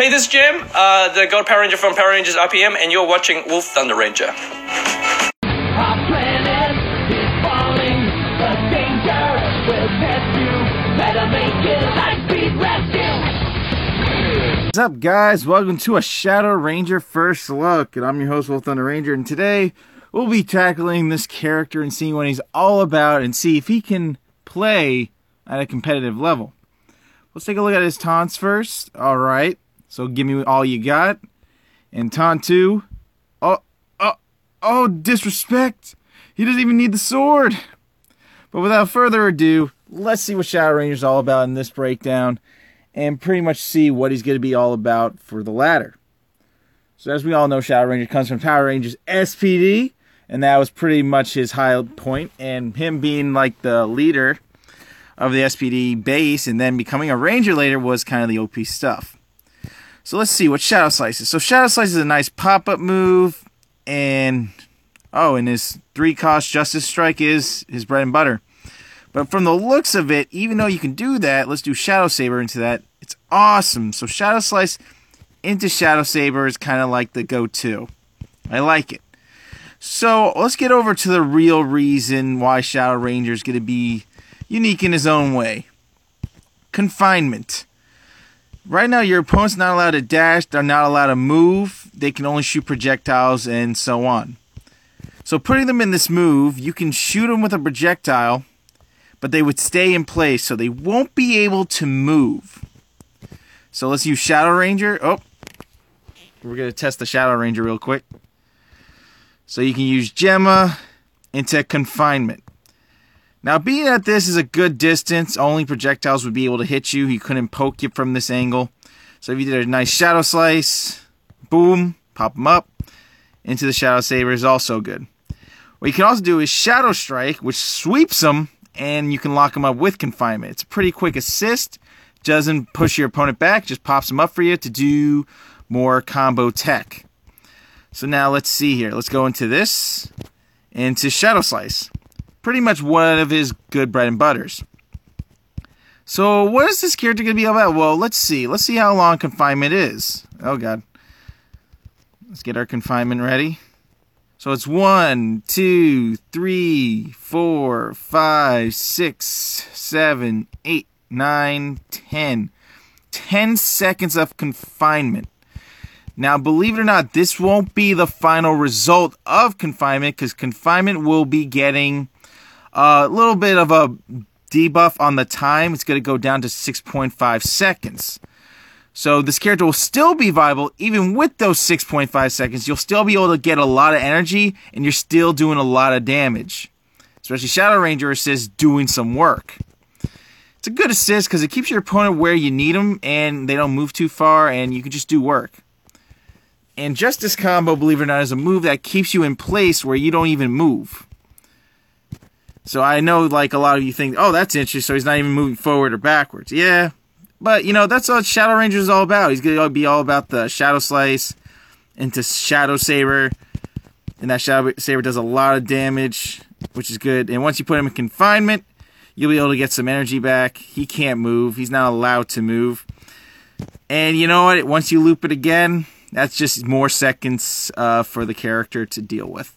Hey, this is Jim, the God Power Ranger from Power Rangers RPM, and you're watching Wolf Thunder Ranger. Our planet is falling. The danger will test you. Better make it high-speed rescue. What's up, guys? Welcome to a Shadow Ranger First Look, and I'm your host, Wolf Thunder Ranger, and today we'll be tackling this character and seeing what he's all about and see if he can play at a competitive level. Let's take a look at his taunts first. Alright, so give me all you got. And taunt 2. Oh, disrespect! He doesn't even need the sword! But without further ado, let's see what Shadow Ranger's all about in this breakdown, and pretty much see what he's going to be all about for the latter. So as we all know, Shadow Ranger comes from Power Rangers SPD, and that was pretty much his high point, and him being like the leader of the SPD base and then becoming a Ranger later was kind of the OP stuff. So let's see what Shadow Slice is. So Shadow Slice is a nice pop-up move, and his 3-cost Justice Strike is his bread and butter. But from the looks of it, even though you can do that, let's do Shadow Saber into that. It's awesome. So Shadow Slice into Shadow Saber is kind of like the go-to. I like it. So let's get over to the real reason why Shadow Ranger is going to be unique in his own way. Confinement. Right now, your opponent's not allowed to dash, they're not allowed to move, they can only shoot projectiles, and so on. So putting them in this move, you can shoot them with a projectile, but they would stay in place, so they won't be able to move. So let's use Shadow Ranger. Oh, we're going to test the Shadow Ranger real quick. So you can use Gemma into Confinement. Now, being that this is a good distance, only projectiles would be able to hit you. He couldn't poke you from this angle. So if you did a nice Shadow Slice, boom, pop them up into the Shadow Saber is also good. What you can also do is Shadow Strike, which sweeps them, and you can lock them up with Confinement. It's a pretty quick assist. Doesn't push your opponent back, just pops them up for you to do more combo tech. So now let's see here. Let's go into this, into Shadow Slice. Pretty much one of his good bread and butters. So what is this character going to be all about? Well, let's see. Let's see how long Confinement is. Oh, God. Let's get our Confinement ready. So it's 1, 2, 3, 4, 5, 6, 7, 8, 9, 10. 10 seconds of Confinement. Now, believe it or not, this won't be the final result of Confinement, because Confinement will be getting a little bit of a debuff on the time. It's going to go down to 6.5 seconds. So this character will still be viable even with those 6.5 seconds. You'll still be able to get a lot of energy, and you're still doing a lot of damage. Especially Shadow Ranger assist doing some work. It's a good assist because it keeps your opponent where you need them, and they don't move too far, and you can just do work. And Justice Combo, believe it or not, is a move that keeps you in place where you don't even move. So I know, like, a lot of you think, oh, that's interesting, so he's not even moving forward or backwards. Yeah, but, you know, that's what Shadow Ranger is all about. He's going to be all about the Shadow Slice into Shadow Saber, and that Shadow Saber does a lot of damage, which is good. And once you put him in Confinement, you'll be able to get some energy back. He can't move. He's not allowed to move. And you know what? Once you loop it again, that's just more seconds for the character to deal with.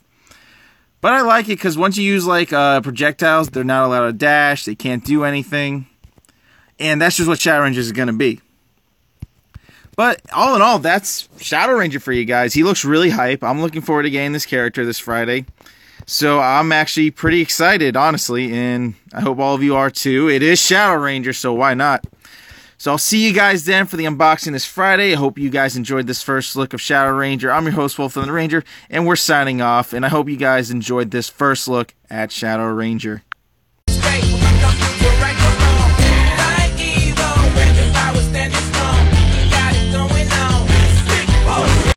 But I like it because once you use like projectiles, they're not allowed to dash. They can't do anything. And that's just what Shadow Ranger is going to be. But all in all, that's Shadow Ranger for you guys. He looks really hype. I'm looking forward to getting this character this Friday. So I'm actually pretty excited, honestly. And I hope all of you are too. It is Shadow Ranger, so why not? So I'll see you guys then for the unboxing this Friday. I hope you guys enjoyed this first look of Shadow Ranger. I'm your host, Wolf Thunder Ranger, and we're signing off. And I hope you guys enjoyed this first look at Shadow Ranger.